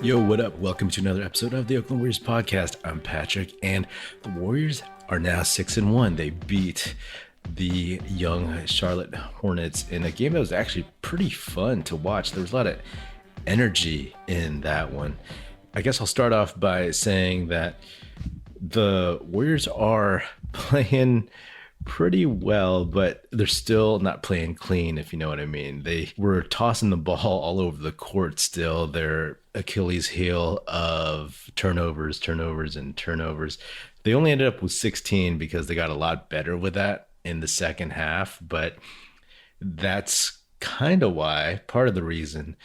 Yo, what up? Welcome to another episode of the Oakland Warriors podcast. I'm Patrick, and the Warriors are now 6-1. They beat the young Charlotte Hornets in a game that was actually pretty fun to watch. There was a lot of energy in that one. I guess I'll start off by saying that the Warriors are playing pretty well, but they're still not playing clean, if you know what I mean. They were tossing the ball all over the court still. Their Achilles heel of turnovers. They only ended up with 16 because they got a lot better with that in the second half, but that's kind of why, part of the reason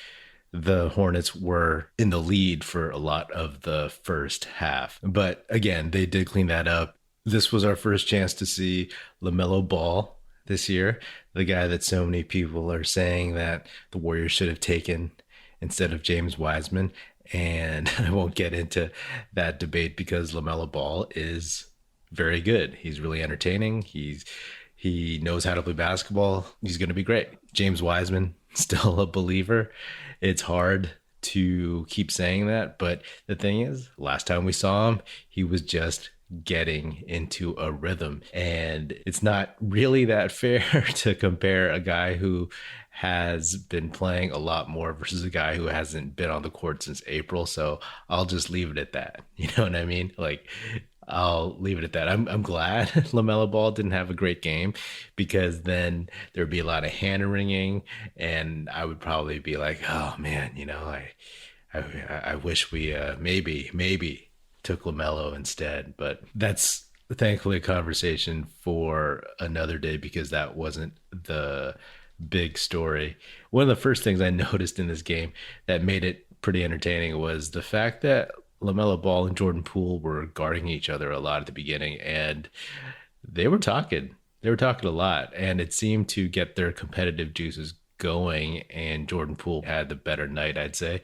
the Hornets were in the lead for a lot of the first half. But again, they did clean that up. This was our first chance to see LaMelo Ball this year, the guy that so many people are saying that the Warriors should have taken instead of James Wiseman. And I won't get into that debate because LaMelo Ball is very good. He's really entertaining. He knows how to play basketball. He's going to be great. James Wiseman, still a believer. It's hard to keep saying that, but the thing is, last time we saw him, he was just getting into a rhythm, and it's not really that fair to compare a guy who has been playing a lot more versus a guy who hasn't been on the court since April. So I'll just leave it at that. You know what I mean? Like, I'll leave it at that. I'm glad LaMelo Ball didn't have a great game, because then there'd be a lot of hand wringing, and I would probably be like, oh man, you know, I wish we maybe took LaMelo instead. But that's thankfully a conversation for another day, because that wasn't the big story. One of the first things I noticed in this game that made it pretty entertaining was the fact that LaMelo Ball and Jordan Poole were guarding each other a lot at the beginning, and they were talking a lot, and it seemed to get their competitive juices going, and Jordan Poole had the better night, I'd say.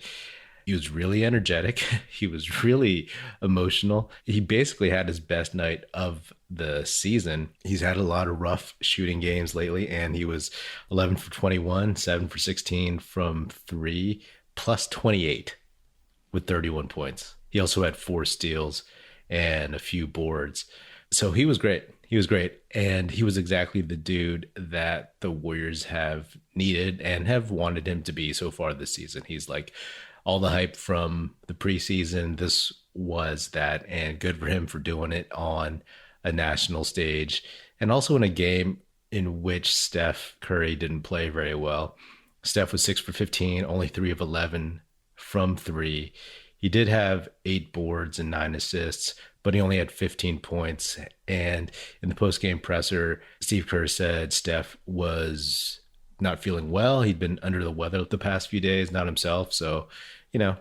He was really energetic. He was really emotional. He basically had his best night of the season. He's had a lot of rough shooting games lately, and he was 11 for 21, 7 for 16 from three, plus 28 with 31 points. He also had 4 steals and a few boards. So he was great. And he was exactly the dude that the Warriors have needed and have wanted him to be so far this season. He's like all the hype from the preseason. This was that, and good for him for doing it on a national stage, and also in a game in which Steph Curry didn't play very well. Steph was 6 for 15, only 3 of 11 from 3. He did have 8 boards and 9 assists, but he only had 15 points. And in the post-game presser, Steve Kerr said Steph was not feeling well. He'd been under the weather the past few days, not himself. So, you know,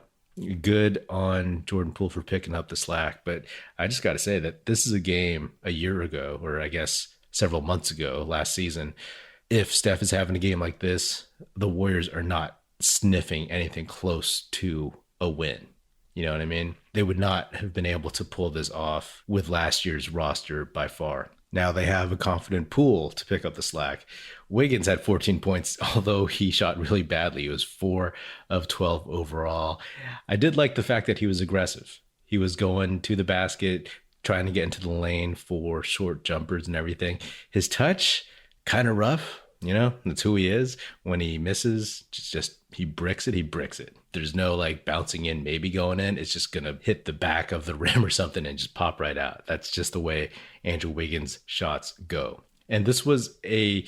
good on Jordan Poole for picking up the slack. But I just got to say that this is a game a year ago, or I guess several months ago, last season. If Steph is having a game like this, the Warriors are not sniffing anything close to a win. You know what I mean? They would not have been able to pull this off with last year's roster by far. Now they have a confident Poole to pick up the slack. Wiggins had 14 points, although he shot really badly. He was 4 of 12 overall. I did like the fact that he was aggressive. He was going to the basket, trying to get into the lane for short jumpers and everything. His touch, kind of rough. You know, that's who he is. When he misses, just he bricks it. There's no like bouncing in, maybe going in. It's just going to hit the back of the rim or something and just pop right out. That's just the way Andrew Wiggins' shots go. And this was a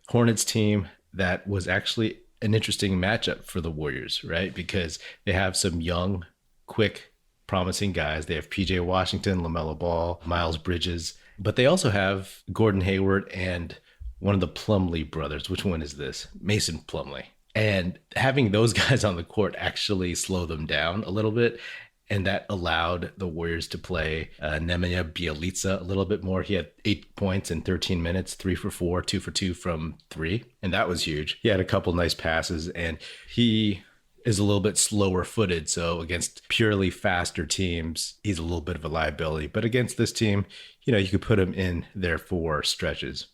Hornets team that was actually an interesting matchup for the Warriors, right? Because they have some young, quick, promising guys. They have PJ Washington, LaMelo Ball, Miles Bridges, but they also have Gordon Hayward and one of the Plumlee brothers. Which one is this? Mason Plumlee. And having those guys on the court actually slow them down a little bit. And that allowed the Warriors to play Nemanja Bjelica a little bit more. He had 8 points in 13 minutes, 3 for 4, 2 for 2 from 3. And that was huge. He had a couple nice passes, and he is a little bit slower footed. So against purely faster teams, he's a little bit of a liability. But against this team, you know, you could put him in there for stretches.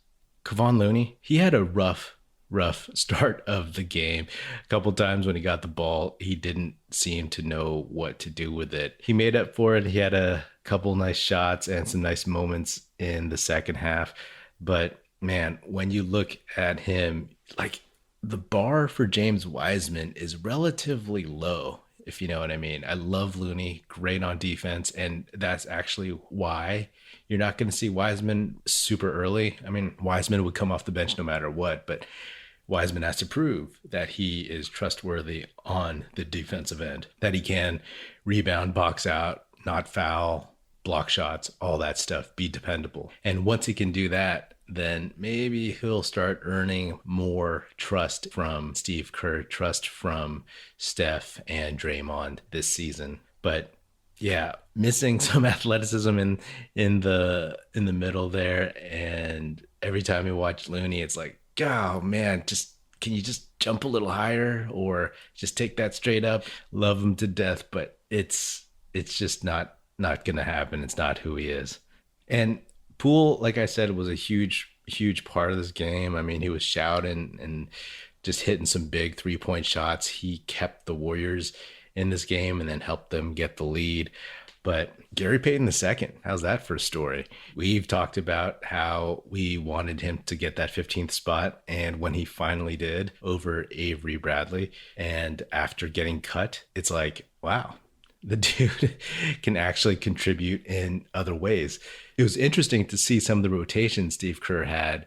Kevon Looney, he had a rough rough start of the game. A couple times when he got the ball, he didn't seem to know what to do with it. He made up for it. He had a couple nice shots and some nice moments in the second half. But man, when you look at him, like the bar for James Wiseman is relatively low, if you know what I mean. I love Looney, great on defense, and that's actually why you're not going to see Wiseman super early. I mean, Wiseman would come off the bench no matter what, but Wiseman has to prove that he is trustworthy on the defensive end, that he can rebound, box out, not foul, block shots, all that stuff, be dependable. And once he can do that, then maybe he'll start earning more trust from Steve Kerr, trust from Steph and Draymond this season. But yeah, missing some athleticism in the middle there. And every time you watch Looney, it's like, oh man, can you just jump a little higher or just take that straight up? Love him to death, but it's just not gonna happen. It's not who he is. And Poole, like I said, was a huge part of this game. I mean, he was shouting and just hitting some big 3-point shots. He kept the Warriors in this game and then helped them get the lead. But Gary Payton II, how's that for a story? We've talked about how we wanted him to get that 15th spot, and when he finally did over Avery Bradley, and after getting cut, it's like, wow, the dude can actually contribute in other ways. It was interesting to see some of the rotations Steve Kerr had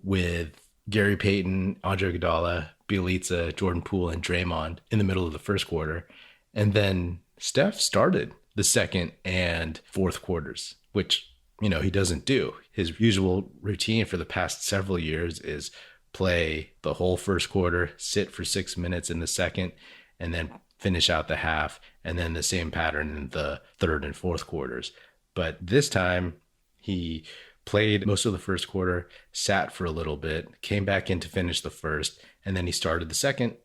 with Gary Payton, Andre Iguodala, Bjelica, Jordan Poole, and Draymond in the middle of the first quarter. And then Steph started the second and fourth quarters, which, he doesn't do. His usual routine for the past several years is play the whole first quarter, sit for 6 minutes in the second, and then finish out the half, and then the same pattern in the third and fourth quarters. But this time he played most of the first quarter, sat for a little bit, came back in to finish the first, and then he started the second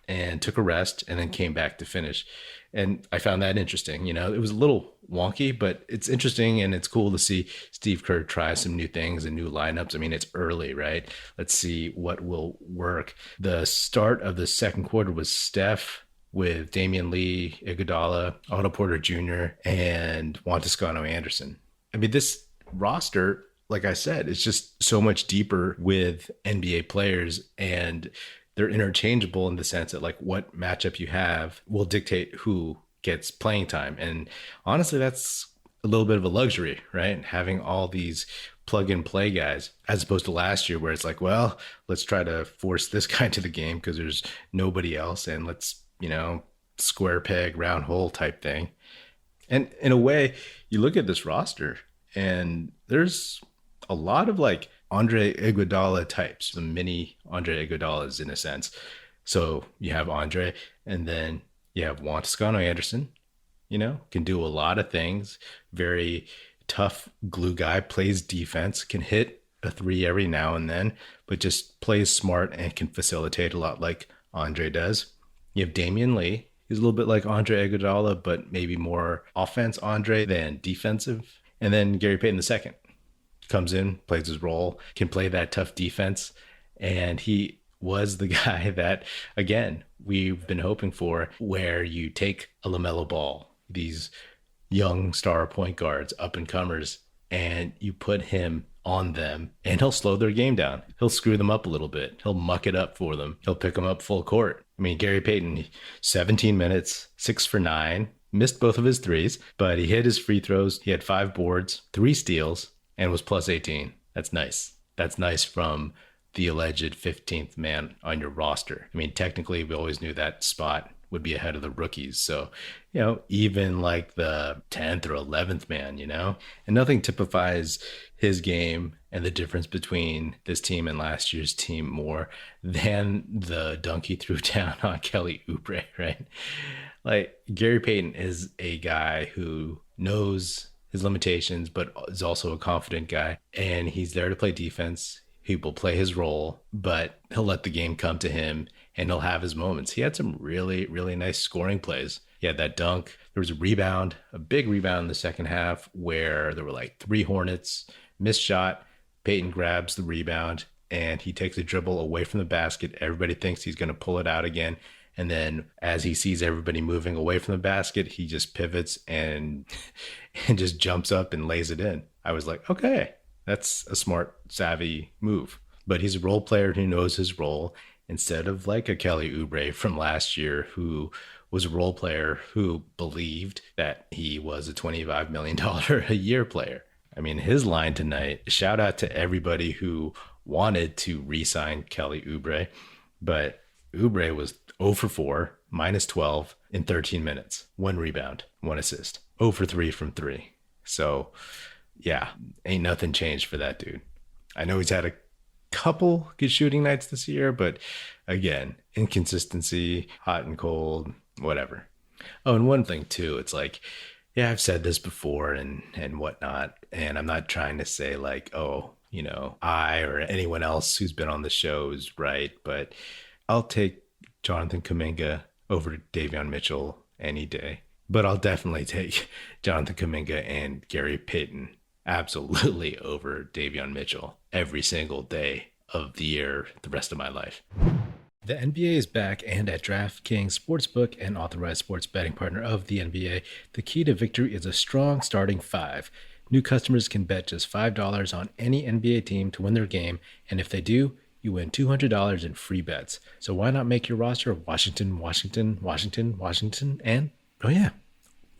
and took a rest and then came back to finish. And I found that interesting. It was a little wonky, but it's interesting and it's cool to see Steve Kerr try some new things and new lineups. I mean, it's early, right? Let's see what will work. The start of the second quarter was Steph with Damian Lee, Iguodala, Otto Porter Jr., and Juan Toscano Anderson. I mean, this roster, like I said, is just so much deeper with NBA players, and they're interchangeable in the sense that like what matchup you have will dictate who gets playing time. And honestly, that's a little bit of a luxury, right? Having all these plug and play guys, as opposed to last year where it's like, well, let's try to force this guy to the game because there's nobody else, and let's, square peg, round hole type thing. And in a way, you look at this roster and there's a lot of like Andre Iguodala-types, the mini Andre Iguodalas in a sense. So you have Andre, and then you have Juan Toscano Anderson, can do a lot of things. Very tough glue guy, plays defense, can hit a three every now and then, but just plays smart and can facilitate a lot like Andre does. You have Damian Lee. He's a little bit like Andre Iguodala, but maybe more offense Andre than defensive. And then Gary Payton II comes in, plays his role, can play that tough defense. And he was the guy that, again, we've been hoping for, where you take a LaMelo Ball, these young star point guards, up and comers, and you put him on them and he'll slow their game down. He'll screw them up a little bit. He'll muck it up for them. He'll pick them up full court. I mean, Gary Payton, 17 minutes, 6 for 9, missed both of his threes, but he hit his free throws. He had 5 boards, 3 steals, and was plus 18. That's nice. That's nice from the alleged 15th man on your roster. I mean, technically, we always knew that spot would be ahead of the rookies. So, even like the 10th or 11th man, and nothing typifies his game and the difference between this team and last year's team more than the dunk he threw down on Kelly Oubre, right? Like, Gary Payton is a guy who knows his limitations, but is also a confident guy, and he's there to play defense. He will play his role, but he'll let the game come to him, and he'll have his moments. He had some really, really nice scoring plays. He had that dunk. There was a rebound, a big rebound in the second half where there were like 3 Hornets, missed shot. Payton grabs the rebound, and he takes a dribble away from the basket. Everybody thinks he's going to pull it out again. And then as he sees everybody moving away from the basket, he just pivots and just jumps up and lays it in. I was like, okay, that's a smart, savvy move. But he's a role player who knows his role, instead of like a Kelly Oubre from last year who was a role player who believed that he was a $25 million a year player. I mean, his line tonight, shout out to everybody who wanted to re-sign Kelly Oubre, but Oubre was 0 for 4, minus 12 in 13 minutes. 1 rebound, 1 assist. 0 for 3 from 3. So, yeah, ain't nothing changed for that dude. I know he's had a couple good shooting nights this year, but again, inconsistency, hot and cold, whatever. Oh, and one thing too, it's like, yeah, I've said this before and whatnot, and I'm not trying to say like, oh, you know, I or anyone else who's been on the show is right, but I'll take Jonathan Kuminga over Davion Mitchell any day. But I'll definitely take Jonathan Kuminga and Gary Payton absolutely over Davion Mitchell every single day of the year, the rest of my life. The NBA is back, and at DraftKings Sportsbook, an authorized sports betting partner of the NBA, the key to victory is a strong starting five. New customers can bet just $5 on any NBA team to win their game, and if they do, you win $200 in free bets. So why not make your roster Washington, Washington, Washington, Washington, and, oh yeah,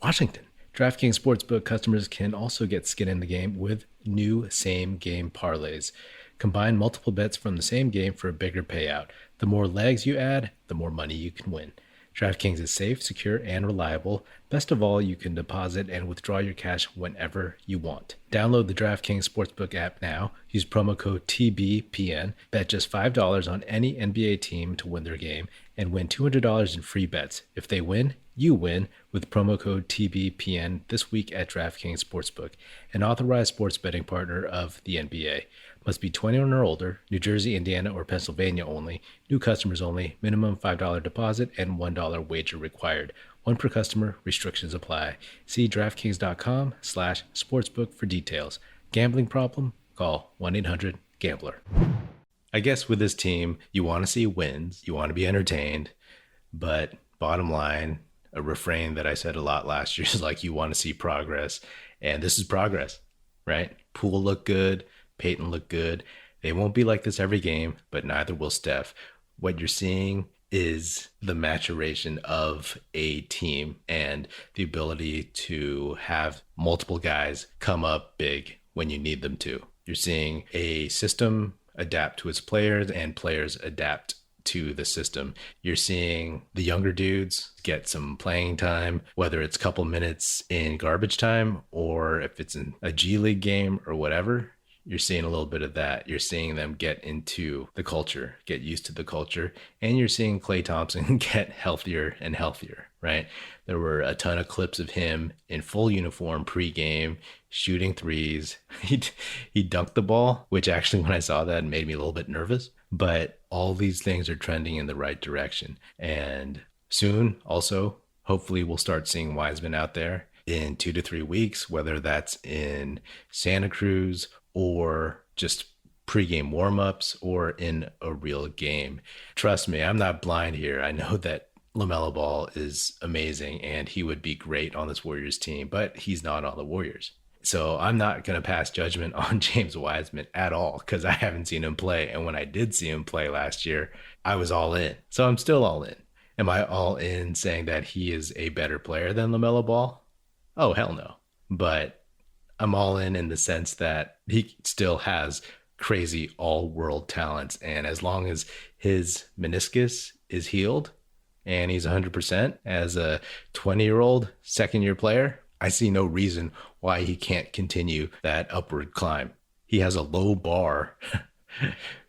Washington. DraftKings Sportsbook customers can also get skin in the game with new same-game parlays. Combine multiple bets from the same game for a bigger payout. The more legs you add, the more money you can win. DraftKings is safe, secure, and reliable. Best of all, you can deposit and withdraw your cash whenever you want. Download the DraftKings Sportsbook app now. Use promo code TBPN. Bet just $5 on any NBA team to win their game and win $200 in free bets. If they win, you win with promo code TBPN this week at DraftKings Sportsbook, an authorized sports betting partner of the NBA. Must be 21 or older, New Jersey, Indiana, or Pennsylvania only. New customers only. Minimum $5 deposit and $1 wager required. One per customer. Restrictions apply. See DraftKings.com/sportsbook for details. Gambling problem? Call 1-800-GAMBLER. I guess with this team, you want to see wins. You want to be entertained. But bottom line, a refrain that I said a lot last year is like, you want to see progress. And this is progress, right? Poole looked good. Payton looked good. They won't be like this every game, but neither will Steph. What you're seeing is the maturation of a team and the ability to have multiple guys come up big when you need them to. You're seeing a system adapt to its players and players adapt to the system. You're seeing the younger dudes get some playing time, whether it's a couple minutes in garbage time or if it's in a G League game or whatever. You're seeing a little bit of that. You're seeing them get into the culture, get used to the culture, and you're seeing Klay Thompson get healthier and healthier, right? There were a ton of clips of him in full uniform pregame, shooting threes. He dunked the ball, which actually, when I saw that, made me a little bit nervous. But all these things are trending in the right direction. And soon, also, hopefully we'll start seeing Wiseman out there in 2 to 3 weeks, whether that's in Santa Cruz or just pregame warmups or in a real game. Trust me, I'm not blind here. I know that LaMelo Ball is amazing and he would be great on this Warriors team, but he's not on the Warriors. So I'm not going to pass judgment on James Wiseman at all because I haven't seen him play. And when I did see him play last year, I was all in. So I'm still all in. Am I all in saying that he is a better player than LaMelo Ball? Oh, hell no. But I'm all in the sense that he still has crazy all-world talents. And as long as his meniscus is healed and he's 100% as a 20-year-old second-year player, I see no reason why he can't continue that upward climb. He has a low bar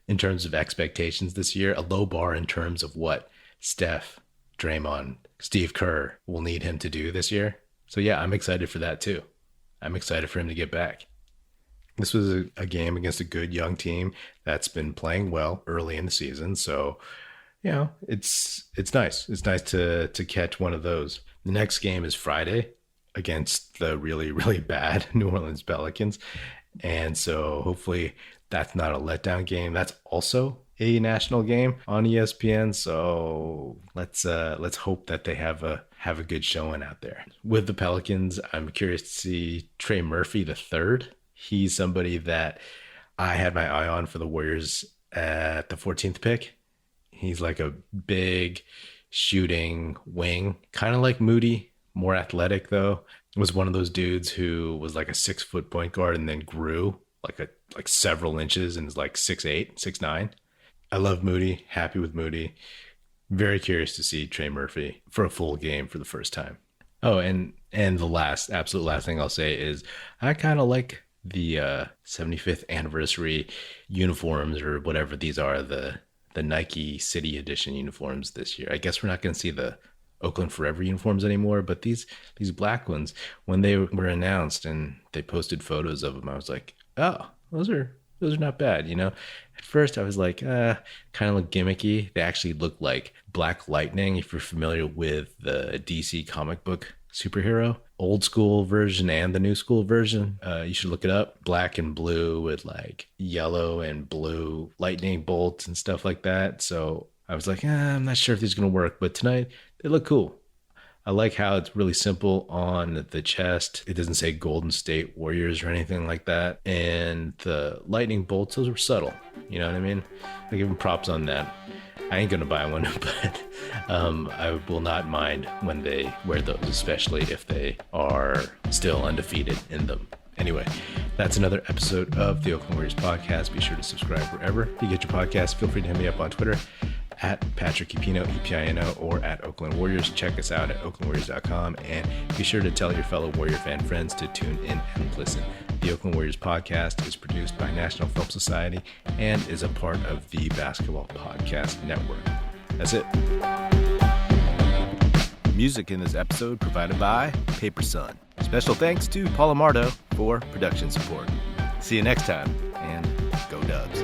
in terms of expectations this year, a low bar in terms of what Steph, Draymond, Steve Kerr will need him to do this year. So yeah, I'm excited for that too. I'm excited for him to get back. This was a game against a good young team that's been playing well early in the season. So, you know, it's nice. It's nice to catch one of those. The next game is Friday against the really, really bad New Orleans Pelicans. And so hopefully that's not a letdown game. That's also a national game on ESPN. So let's hope that they have a good showing out there. With the Pelicans, I'm curious to see Trey Murphy the third. He's somebody that I had my eye on for the Warriors at the 14th pick. He's like a big shooting wing, kind of like Moody, more athletic though. Was one of those dudes who was like a 6-foot point guard and then grew like several inches and is like 6'8", 6'9". I love Moody, happy with Moody. Very curious to see Trey Murphy for a full game for the first time. Oh, and the absolute last thing I'll say is I kind of like the 75th anniversary uniforms or whatever these are, the Nike City Edition uniforms this year. I guess we're not going to see the Oakland Forever uniforms anymore, but these black ones, when they were announced and they posted photos of them, I was like, oh, those are not bad, you know. At first I was like, kind of look gimmicky. They actually look like Black Lightning, if you're familiar with the DC comic book superhero, old school version and the new school version. You should look it up. Black and blue with like yellow and blue lightning bolts and stuff like that. So I was like, I'm not sure if these are going to work, but tonight they look cool. I like how it's really simple on the chest. It doesn't say Golden State Warriors or anything like that. And the lightning bolts, those were subtle. You know what I mean? I give them props on that. I ain't going to buy one, but I will not mind when they wear those, especially if they are still undefeated in them. Anyway, that's another episode of the Oakland Warriors podcast. Be sure to subscribe wherever you get your podcast. Feel free to hit me up on Twitter at Patrick Epino, Epino, or at Oakland Warriors. Check us out at oaklandwarriors.com, and be sure to tell your fellow Warrior fan friends to tune in and listen. The Oakland Warriors podcast is produced by National Film Society and is a part of the Basketball Podcast Network. That's it. Music in this episode provided by Paper Sun. Special thanks to Paul Amardo for production support. See you next time, and go Dubs.